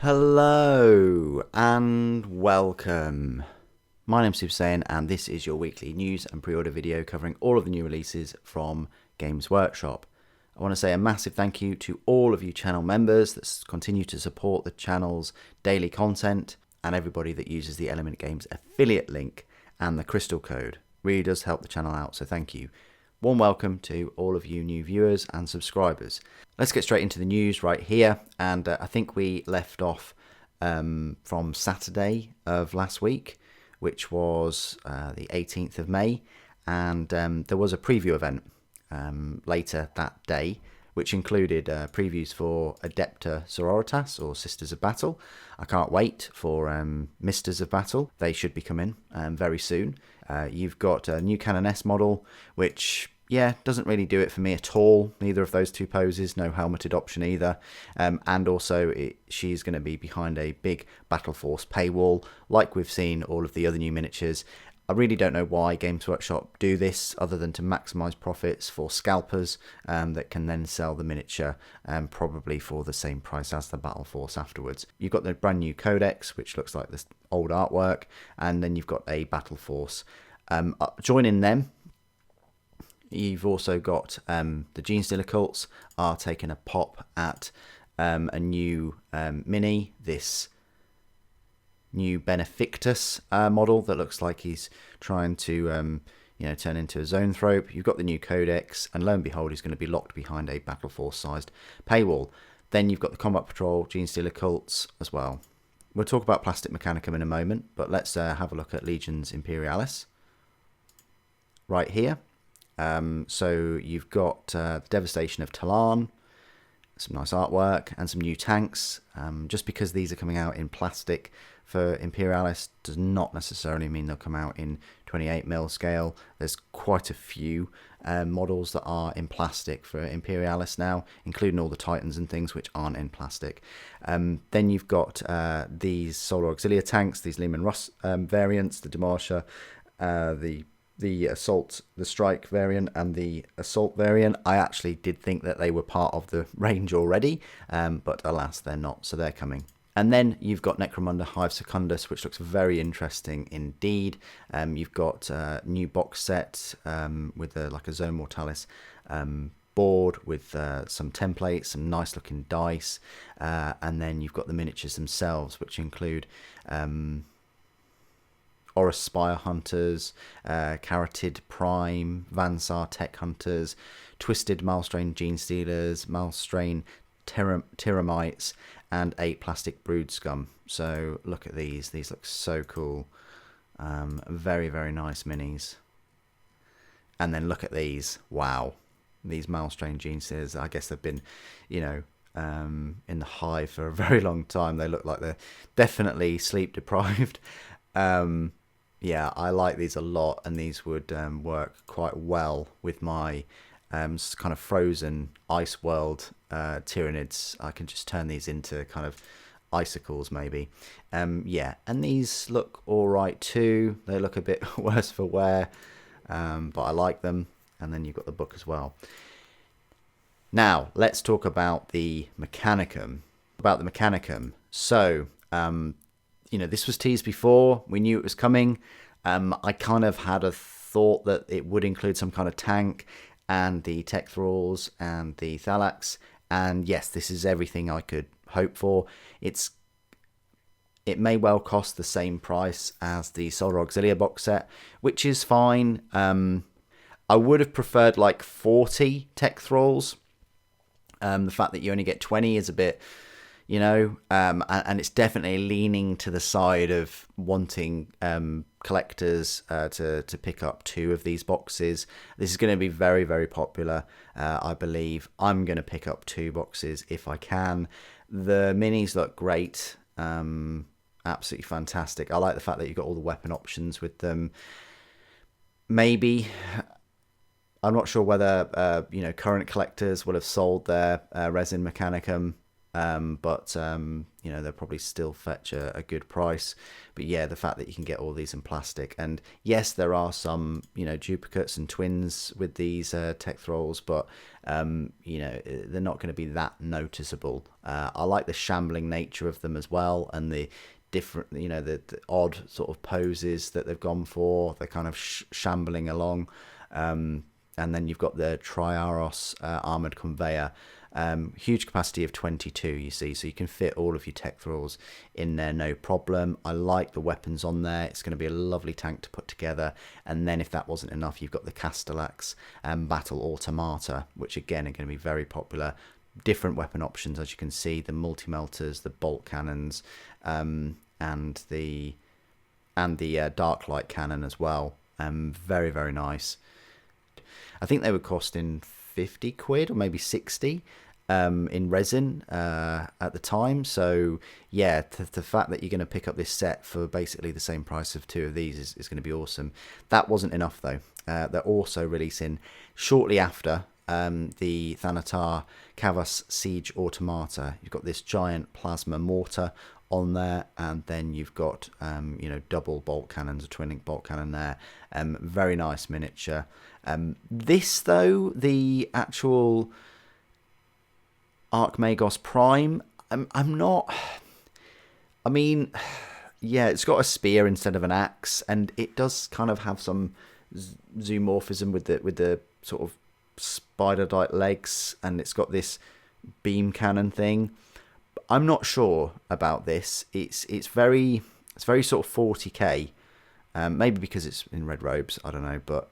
Hello and welcome. My name's Super Saiyan and this is your weekly news and pre-order video covering all of the new releases from Games Workshop. I want to say a massive thank you to all of you channel members that continue to support the channel's daily content and everybody that uses the Element Games affiliate link and the crystal code. Really does help the channel out, so thank you. Warm welcome to all of you new viewers and subscribers. Let's get straight into the news right here, and I think we left off from Saturday of last week, which was the 18th of May, and there was a preview event later that day, which included previews for Adepta Sororitas, or Sisters of Battle. I can't wait for Misters of Battle. They should be coming very soon. You've got a new Canoness model, which, yeah, doesn't really do it for me at all. Neither of those two poses, no helmeted option either. And also, she's going to be behind a big Battle Force paywall, like we've seen all of the other new miniatures. I really don't know why Games Workshop do this, other than to maximise profits for scalpers that can then sell the miniature probably for the same price as the Battle Force afterwards. You've got the brand new Codex, which looks like this old artwork, and then you've got a Battle Force. Joining them, you've also got the Gene Stealer cults are taking a pop at a new mini, this new Benefictus model that looks like he's trying to turn into a Zoanthrope. You've got the new Codex, and lo and behold, he's going to be locked behind a Battle Force sized paywall. Then you've got the Combat Patrol Gene Stealer cults as well. We'll talk about Plastic Mechanicum in a moment, but let's have a look at Legions Imperialis right here. So you've got the Devastation of Talan, some nice artwork, and some new tanks. Just because these are coming out in plastic for Imperialis does not necessarily mean they'll come out in 28mm scale. There's quite a few models that are in plastic for Imperialis now, including all the Titans and things which aren't in plastic. Then you've got these Solar Auxilia tanks, these Lehman Russ variants, the Demolisher, the Assault, the Strike variant, and the Assault variant. I actually did think that they were part of the range already, but alas, they're not, so they're coming. And then you've got Necromunda Hive Secundus, which looks very interesting indeed. You've got a new box set with like a Zone Mortalis board with some templates, some nice looking dice, and then you've got the miniatures themselves, which include Horus Spire Hunters, Carotid Prime, Vansar Tech Hunters, Twisted Malstrain Gene Stealers, Malstrain Tyramites, and 8 Plastic Brood Scum. So look at these look so cool. Very, very nice minis. And then look at these. Wow. These Malstrain Gene Stealers, I guess they've been, in the hive for a very long time. They look like they're definitely sleep deprived. Yeah, I like these a lot, and these would work quite well with my kind of frozen ice world Tyranids. I can just turn these into kind of icicles maybe. Yeah, and these look all right too. They look a bit worse for wear, but I like them. And then you've got the book as well. Now, let's talk about the Mechanicum. So, this was teased before. We knew it was coming. I kind of had a thought that it would include some kind of tank and the Tech Thralls and the Thalax. And yes, this is everything I could hope for. It may well cost the same price as the Solar Auxilia box set, which is fine. I would have preferred like 40 Tech Thralls. The fact that you only get 20 is a bit, and it's definitely leaning to the side of wanting collectors to pick up 2 of these boxes. This is going to be very, very popular. I believe I'm going to pick up 2 boxes if I can. The minis look great. Absolutely fantastic. I like the fact that you've got all the weapon options with them. Maybe, I'm not sure whether current collectors will have sold their resin Mechanicum but they'll probably still fetch a good price. But yeah, the fact that you can get all these in plastic, and yes, there are some duplicates and twins with these tech thralls, but they're not going to be that noticeable. I like the shambling nature of them as well, and the different, the odd sort of poses that they've gone for. They're kind of shambling along. And then you've got the Triaros armoured conveyor. Huge capacity of 22, you see, so you can fit all of your tech thralls in there, no problem. I like the weapons on there. It's going to be a lovely tank to put together. And then if that wasn't enough, you've got the Castellax Battle Automata, which again are going to be very popular. Different weapon options, as you can see, the multi-melters, the bolt cannons, and the dark light cannon as well. Very, very nice. I think they were costing 50 quid or maybe 60 in resin at the time. So yeah, the fact that you're going to pick up this set for basically the same price of two of these is going to be awesome. That wasn't enough though. They're also releasing shortly after the Thanatar Kavas Siege Automata. You've got this giant plasma mortar on there, and then you've got double bolt cannons, a twin bolt cannon there. Very nice miniature. This though, the actual Archmagos Prime, I'm not. I mean, yeah, it's got a spear instead of an axe, and it does kind of have some zoomorphism with the sort of spider-like legs, and it's got this beam cannon thing. I'm not sure about this. It's very sort of 40k. Maybe because it's in red robes, I don't know. But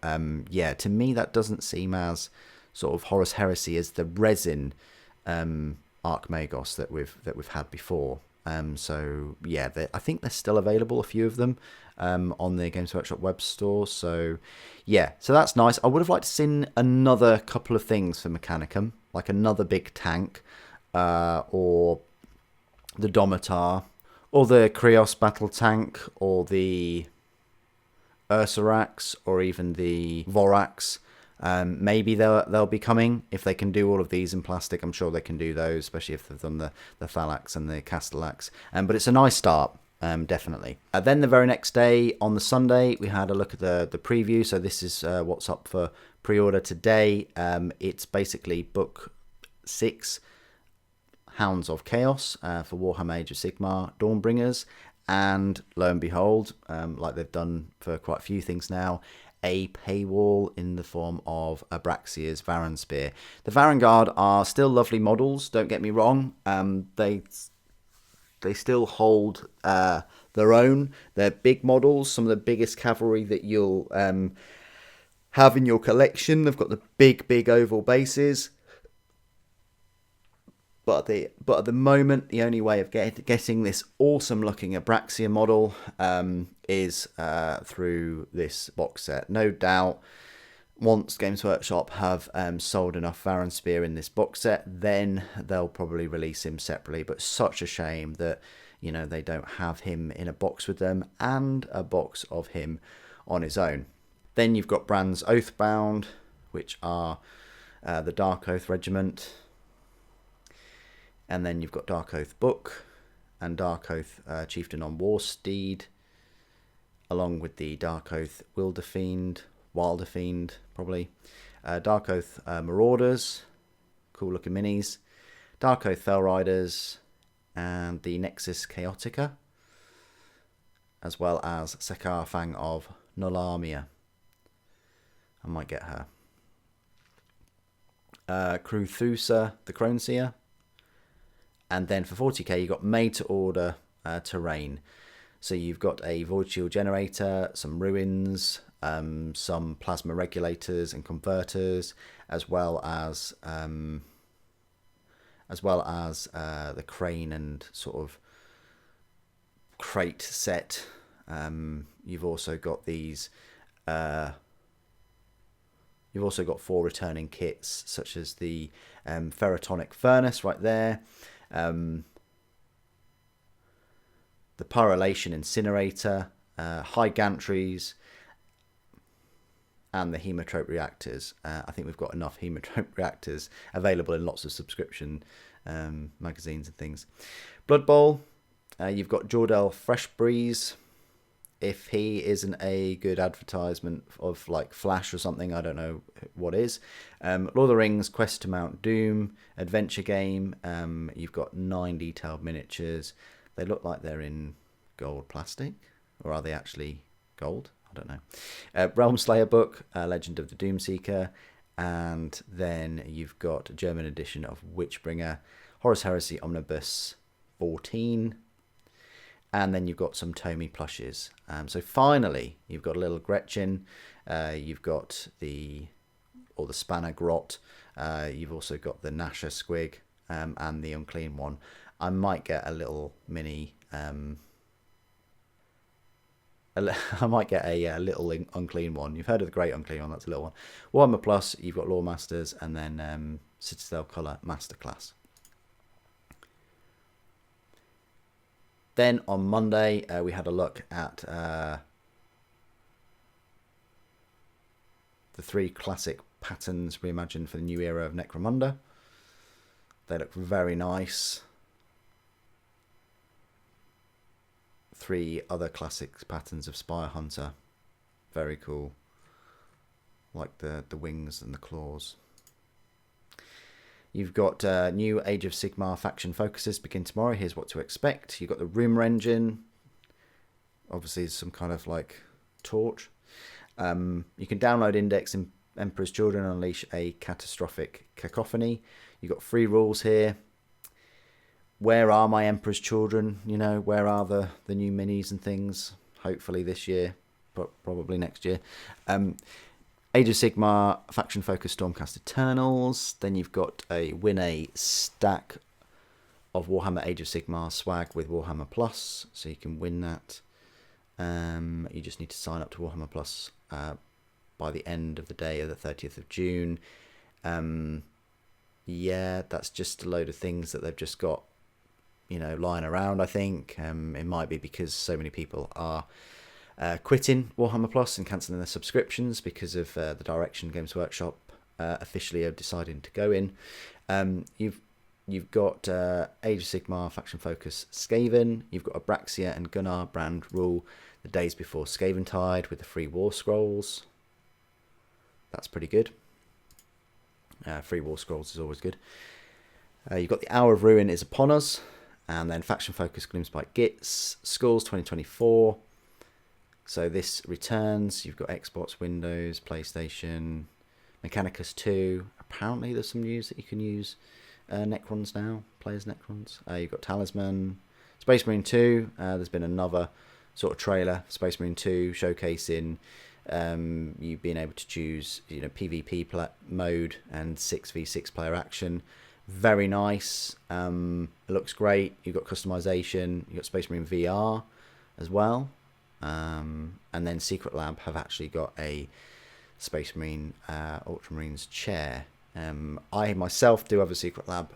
yeah, to me that doesn't seem as sort of Horus Heresy as the resin Archmagos that we've had before. So yeah, I think they're still available, a few of them, on the Games Workshop web store. So yeah, so that's nice. I would have liked to see another couple of things for Mechanicum, like another big tank, or the Domitar, or the Krios battle tank, or the Ursarax, or even the Vorax. Maybe they'll be coming if they can do all of these in plastic. I'm sure they can do those, especially if they've done the Thalax and the Castellax. But it's a nice start, definitely. Then the very next day, on the Sunday, we had a look at the preview. So this is what's up for pre-order today. It's basically book 6, Hounds of Chaos, for Warhammer Age of Sigmar Dawnbringers. And lo and behold, like they've done for quite a few things now, a paywall in the form of Abraxia's Varan Spear. The Varangard are still lovely models, don't get me wrong. They still hold their own. They're big models, some of the biggest cavalry that you'll have in your collection. They've got the big oval bases. But at the moment, the only way of getting this awesome looking Abraxia model is through this box set. No doubt, once Games Workshop have sold enough Varan Spear in this box set, then they'll probably release him separately. But such a shame that they don't have him in a box with them, and a box of him on his own. Then you've got Brand's Oathbound, which are the Dark Oath Regiment. And then you've got Dark Oath Book and Dark Oath Chieftain on Warsteed, along with the Dark Oath Wilder Fiend, probably. Dark Oath Marauders, cool looking minis. Dark Oath Fell Riders, and the Nexus Chaotica, as well as Sekar Fang of Nolamia. I might get her. Kruthusa, the Croneseer. And then for 40k, you've got made-to-order terrain. So you've got a Void Shield generator, some ruins, some plasma regulators and converters, as well as the crane and sort of crate set. You've also got these. You've also got 4 returning kits, such as the Ferrotonic Furnace right there. The Pyrolation Incinerator, High Gantries, and the Hemotrope Reactors. I think we've got enough Hemotrope Reactors available in lots of subscription magazines and things. Blood Bowl, you've got Jordell Fresh Breeze. If he isn't a good advertisement of like Flash or something, I don't know what is. Lord of the Rings, Quest to Mount Doom, adventure game. You've got 9 detailed miniatures. They look like they're in gold plastic, or are they actually gold? I don't know. Realm Slayer book, Legend of the Doomseeker, and then you've got a German edition of Witchbringer, Horus Heresy Omnibus 14. And then you've got some Tomy plushes. So finally, you've got a little Gretchen. You've got the Spanner Grot. You've also got the Nasher Squig and the Unclean one. I might get a little mini. I might get a little Unclean one. You've heard of the Great Unclean one. That's a little one. Warhammer Plus. You've got Lore Masters and then Citadel Colour Masterclass. Then on Monday, we had a look at the 3 classic patterns reimagined for the new era of Necromunda. They look very nice. 3 other classic patterns of Spire Hunter. Very cool. Like the wings and the claws. You've got new Age of Sigmar faction focuses begin tomorrow. Here's what to expect. You've got the Rumour Engine. Obviously, some kind of like torch. You can download Index and Emperor's Children and unleash a catastrophic cacophony. You've got free rules here. Where are my Emperor's Children? You know, where are the new minis and things? Hopefully this year, but probably next year. Age of Sigmar faction focused Stormcast Eternals. Then you've got a win a stack of Warhammer Age of Sigmar swag with Warhammer Plus, so you can win that. You just need to sign up to Warhammer Plus by the end of the day of the 30th of June. Yeah, that's just a load of things that they've just got, you know, lying around. I think it might be because so many people are quitting Warhammer Plus and cancelling their subscriptions because of the direction Games Workshop officially are deciding to go in. You've got Age of Sigmar faction focus Skaven. You've got Abraxia and Gunnar brand rule the days before Skaventide with the free War Scrolls. That's pretty good. Free War Scrolls is always good. You've got the Hour of Ruin is upon us, and then faction focus Gloomspite Gits Skulls 2024. So this returns. You've got Xbox, Windows, PlayStation, Mechanicus 2. Apparently there's some news that you can use Necrons now, players Necrons. You've got Talisman, Space Marine 2. There's been another sort of trailer, Space Marine 2, showcasing you being able to choose, you know, PvP mode and 6v6 player action. Very nice. It looks great. You've got customization. You've got Space Marine VR as well. And then Secret Lab have actually got a Space Marine Ultramarines chair. I myself do have a Secret Lab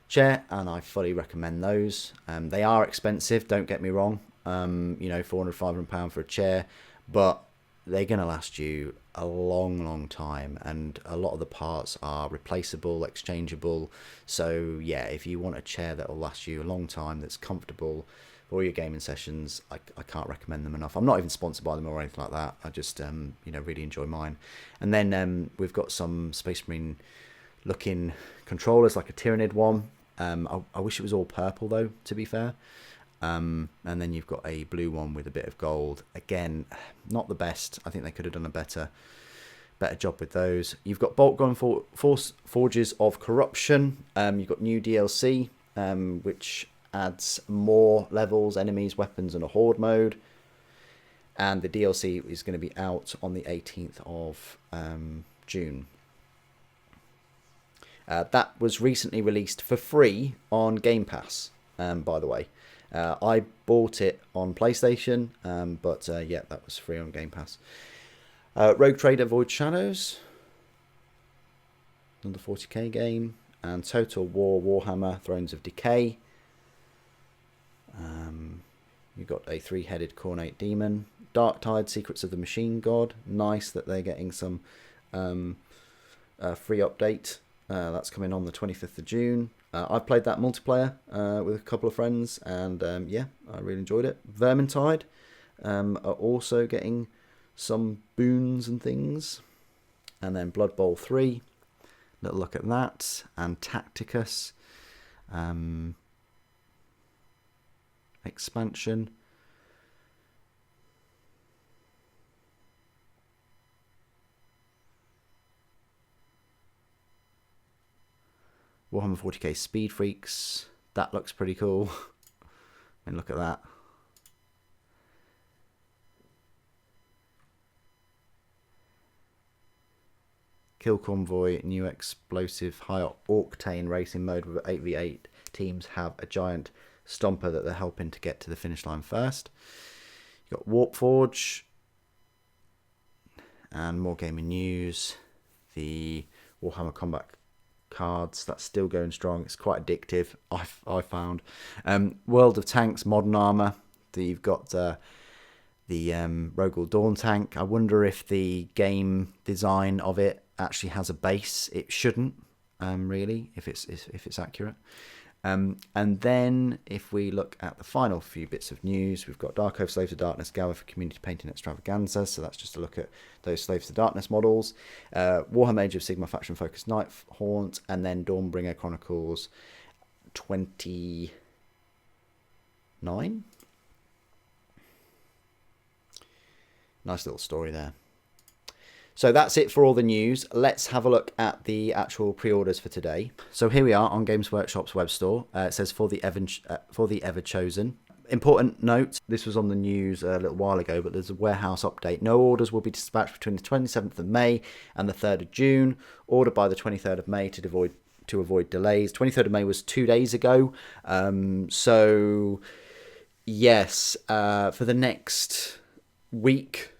chair, and I fully recommend those. They are expensive, don't get me wrong. You know, £400-500 for a chair, but they're going to last you a long time, and a lot of the parts are replaceable, exchangeable. So yeah, if you want a chair that will last you a long time, that's comfortable for your gaming sessions, I can't recommend them enough. I'm not even sponsored by them or anything like that. I just you know, really enjoy mine. And then we've got some Space Marine looking controllers, like a Tyrannid one. I wish it was all purple though, to be fair. And then you've got a blue one with a bit of gold. Again, not the best. I think they could have done a better job with those. You've got Boltgun Forges of Corruption. You've got new DLC, which adds more levels, enemies, weapons, and a horde mode. And the DLC is going to be out on the 18th of June. That was recently released for free on Game Pass, by the way. I bought it on PlayStation, but yeah, that was free on Game Pass. Rogue Trader Void Shadows, another 40k game, and Total War Warhammer Thrones of Decay. You've got a 3-headed Cornate Demon. Dark Tide Secrets of the Machine God. Nice that they're getting some free update. That's coming on the 25th of June. I've played that multiplayer with a couple of friends, and yeah, I really enjoyed it. Vermintide are also getting some boons and things. And then Blood Bowl 3, little look at that. And Tacticus expansion. Warhammer 40k Speed Freaks. That looks pretty cool. I mean, look at that. Kill Convoy, new explosive high octane racing mode with 8v8 teams have a giant stomper that they're helping to get to the finish line first. You've got Warp Forge and more gaming news. The Warhammer Combat cards, that's still going strong. It's quite addictive, I found. World of Tanks Modern Armor. You've got the Rogel Dawn tank. I wonder if the game design of it actually has a base. It shouldn't, really, if it's accurate. And then if we look at the final few bits of news, we've got Dark Oath Slaves of Darkness gather for Community Painting Extravaganza. So that's just a look at those Slaves of Darkness models. Warhammer Age of Sigmar Faction Focus Night Haunt, and then Dawnbringer Chronicles 29. Nice little story there. So that's it for all the news. Let's have a look at the actual pre-orders for today. So here we are on Games Workshop's web store. It says for the ever chosen. Important note, this was on the news a little while ago, but there's a warehouse update. No orders will be dispatched between the 27th of May and the 3rd of June. Order by the 23rd of May to avoid delays. 23rd of May was 2 days ago. So yes, for the next week,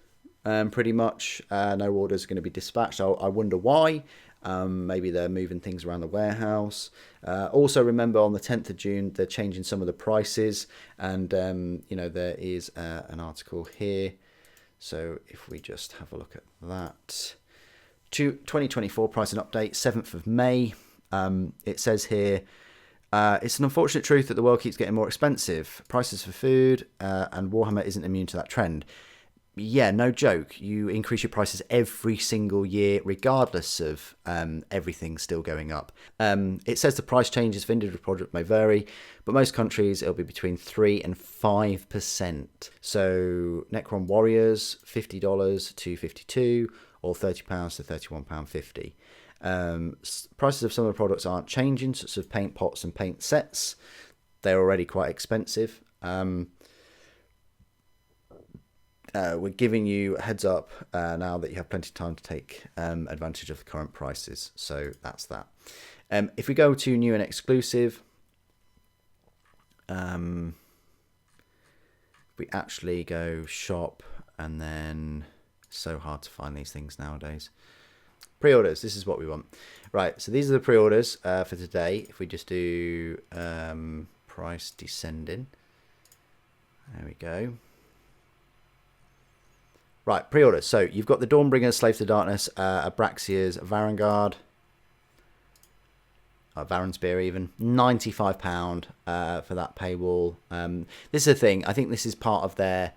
pretty much no orders are going to be dispatched. I wonder why. Maybe they're moving things around the warehouse. Also remember on the 10th of June they're changing some of the prices, and you know, there is an article here, so if we just have a look at that. 2024 pricing update, 7th of May. It says here, it's an unfortunate truth that the world keeps getting more expensive. Prices for food, and Warhammer isn't immune to that trend. Yeah, no joke. You increase your prices every single year, regardless of everything still going up. It says the price changes for individual product may vary, but most countries it'll be between 3 and 5%. So Necron Warriors, $50 to $52, or £30 to £31.50. Prices of some of the products aren't changing, such as paint pots and paint sets. They're already quite expensive. We're giving you a heads up now that you have plenty of time to take advantage of the current prices. So that's that. If we go to new and exclusive, we actually go shop, and then so hard to find these things nowadays. Pre-orders, this is what we want. Right, so these are the pre-orders for today. If we just do price descending. There we go. Right, pre-orders. So you've got the Dawnbringer, Slave to Darkness, Abraxias, Varangard, Varenspear even, £95 for that paywall. This is the thing. I think this is part of their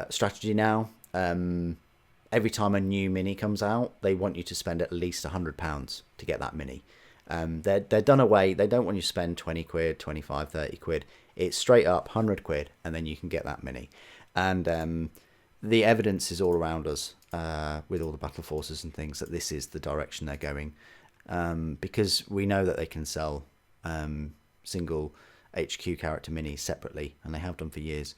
strategy now. Every time a new mini comes out, they want you to spend at least £100 to get that mini. They're done away. They don't want you to spend 20 quid, 25, 30 quid. It's straight up 100 quid, and then you can get that mini. And the evidence is all around us with all the battle forces and things that this is the direction they're going, because we know that they can sell single HQ character minis separately, and they have done for years.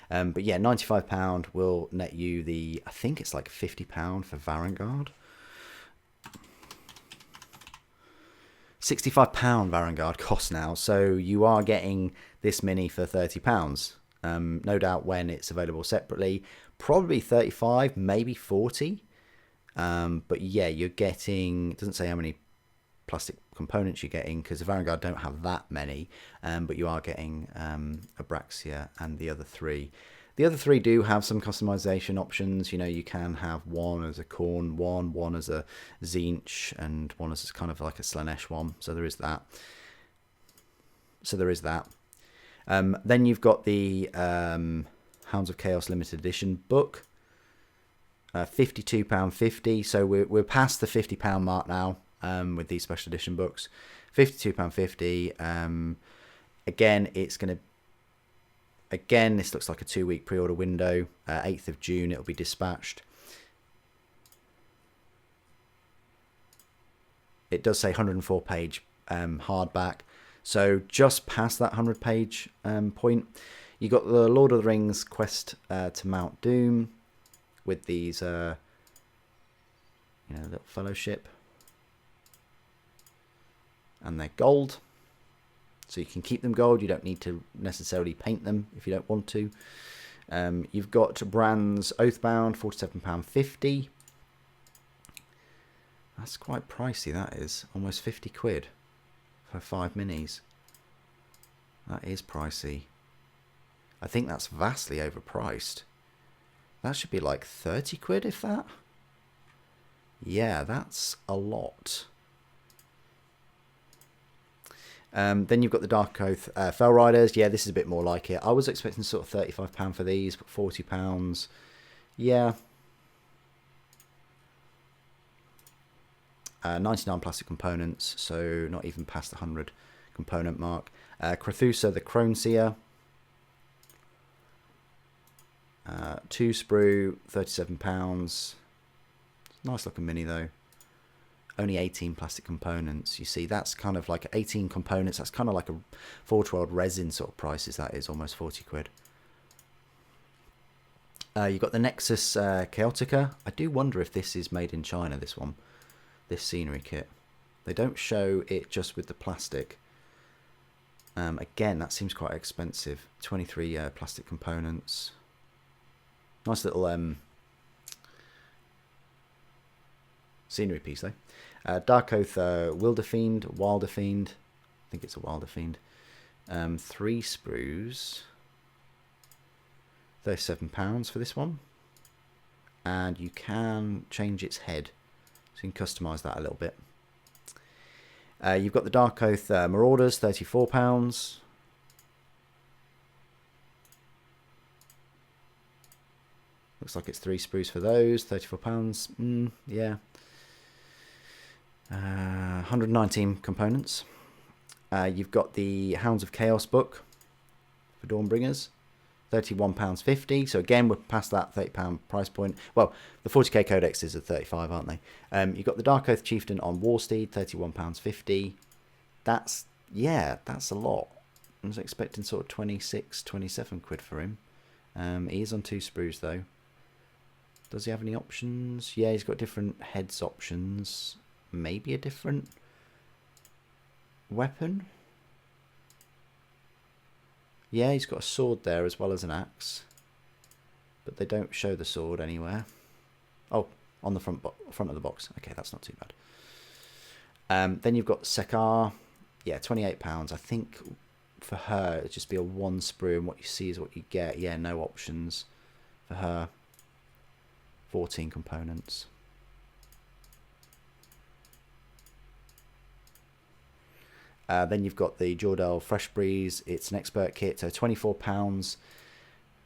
But yeah, £95 will net you the, I think it's like £50 for Varangard. £65 Varangard costs now, so you are getting this mini for £30. No doubt when it's available separately, probably 35, maybe 40. But yeah, you're getting, it doesn't say how many plastic components you're getting, because the Vanguard don't have that many, but you are getting Abraxia and the other three. The other three do have some customization options. You know, you can have one as a Khorne one as a Tzeentch, and one as kind of like a Slanesh one, so there is that. So there is that. Then you've got the Hounds of Chaos limited edition book, £52.50. So we're past the £50 mark now with these special edition books. £52.50. Again, it's going to. Again, this looks like a 2-week pre-order window. 8th of June, it'll be dispatched. It does say 104-page hardback. So just past that 100-page point. You got the Lord of the Rings quest to Mount Doom with these, little fellowship. And they're gold. So you can keep them gold. You don't need to necessarily paint them if you don't want to. You've got Brand's Oathbound, £47.50. That's quite pricey, that is. Almost 50 quid for 5 minis. That is pricey. I think that's vastly overpriced. That should be like 30 quid, if that. Yeah, that's a lot. Then you've got the Dark Oath Fell Riders. Yeah, this is a bit more like it. I was expecting sort of £35 for these, but £40. Yeah. 99 plastic components, so not even past the 100 component mark. Crethusa the Crone Seer. 2 sprue, £37. Nice looking mini though. Only 18 plastic components. You see, that's kind of like 18 components. That's kind of like a Forge World resin sort of prices. That is almost 40 quid. You've got the Nexus Chaotica. I do wonder if this is made in China, this one. This scenery kit. They don't show it just with the plastic. Again, that seems quite expensive. 23 plastic components. Nice little scenery piece though. Dark Oath Wilder Fiend. I think it's a Wilder Fiend. 3 sprues. £37 for this one. And you can change its head. So you can customise that a little bit. You've got the Dark Oath Marauders, £34. Looks like it's 3 sprues for those, £34. Yeah. 119 components. You've got the Hounds of Chaos book for Dawnbringers, £31.50. So again, we're past that £30 price point. Well, the 40k codexes are 35, aren't they? You've got the Dark Oath Chieftain on Warsteed, £31.50. That's a lot. I was expecting sort of 26, 27 quid for him. He is on 2 sprues though. Does he have any options? Yeah, he's got different heads options. Maybe a different weapon. Yeah, he's got a sword there as well as an axe, but they don't show the sword anywhere. Oh, on the front of the box. Okay, that's not too bad. Then you've got Sekar. Yeah, £28. I think for her it'd just be a 1 sprue, and what you see is what you get. Yeah, no options for her. 14 components. Then you've got the Jordell Fresh Breeze. It's an expert kit, so £24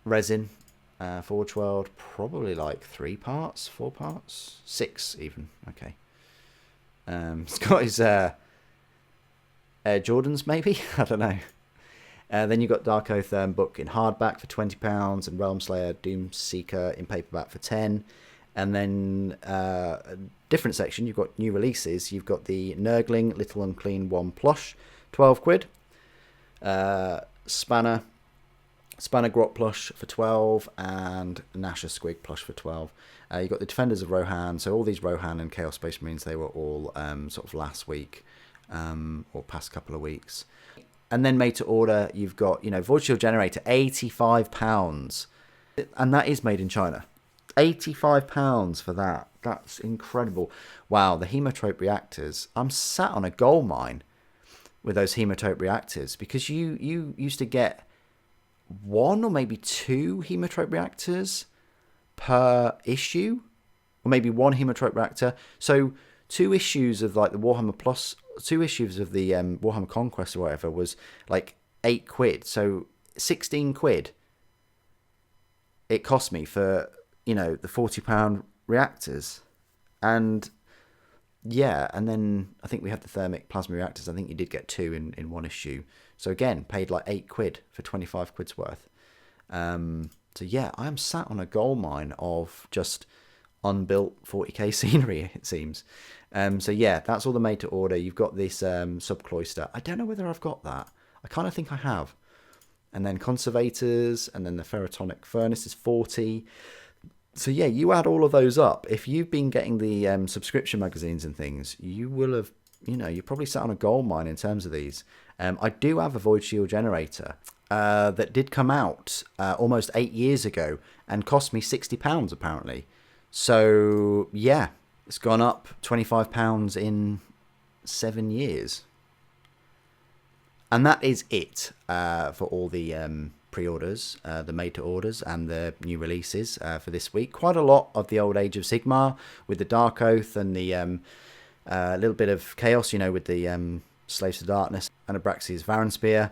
resin. Forge World, probably like 3 parts, 4 parts, 6 even. Okay. It's got his Air Jordans, maybe. I don't know. Then you've got Dark Oath book in hardback for £20, and Realm Slayer Doom Seeker in paperback for £10. And then a different section, you've got new releases. You've got the Nurgling Little Unclean 1 plush, 12 quid. Spanner Grot plush for 12, and Nasha Squig plush for 12. You've got the Defenders of Rohan. So all these Rohan and Chaos Space Marines, they were all sort of last week or past couple of weeks. And then made to order, you've got, Void Shield Generator, £85. And that is made in China. £85 for that. That's incredible. Wow, the Hemotrope reactors. I'm sat on a gold mine with those Hemotrope reactors, because you used to get 1 or maybe 2 Hemotrope reactors per issue, or maybe 1 Hemotrope reactor. So 2 issues of like the Warhammer Plus two issues of the Warhammer Conquest or whatever was like £8. So 16 quid it cost me for, the £40 reactors. And yeah, and then I think we had the thermic plasma reactors. I think you did get two in one issue. So again, paid like £8 for 25 quid's worth. So yeah, I am sat on a gold mine of just unbuilt 40k scenery, it seems. So yeah, that's all the made to order. You've got this subcloister. I don't know whether I've got that. I kind of think I have. And then conservators, and then the ferrotonic furnace is 40. So yeah, you add all of those up. If you've been getting the subscription magazines and things, you will have, you probably sat on a gold mine in terms of these. I do have a Void Shield generator that did come out almost 8 years ago and cost me £60 apparently. So yeah, it's gone up £25 in 7 years. And that is it for all the pre-orders, the made-to-orders and the new releases for this week. Quite a lot of the old Age of Sigmar with the Dark Oath and the little bit of Chaos, with the Slaves to Darkness and Abraxia's Varenspear.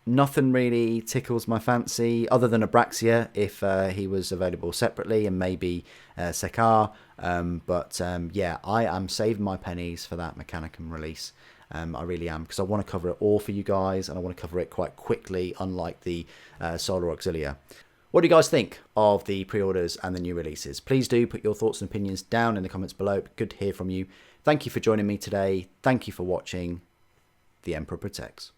Nothing really tickles my fancy other than Abraxia if he was available separately, and maybe Sekar. But yeah, I am saving my pennies for that Mechanicum release. I really am, because I want to cover it all for you guys, and I want to cover it quite quickly, unlike the Solar Auxilia. What do you guys think of the pre-orders and the new releases? Please do put your thoughts and opinions down in the comments below. It'd be good to hear from you. Thank you for joining me today. Thank you for watching. The Emperor Protects.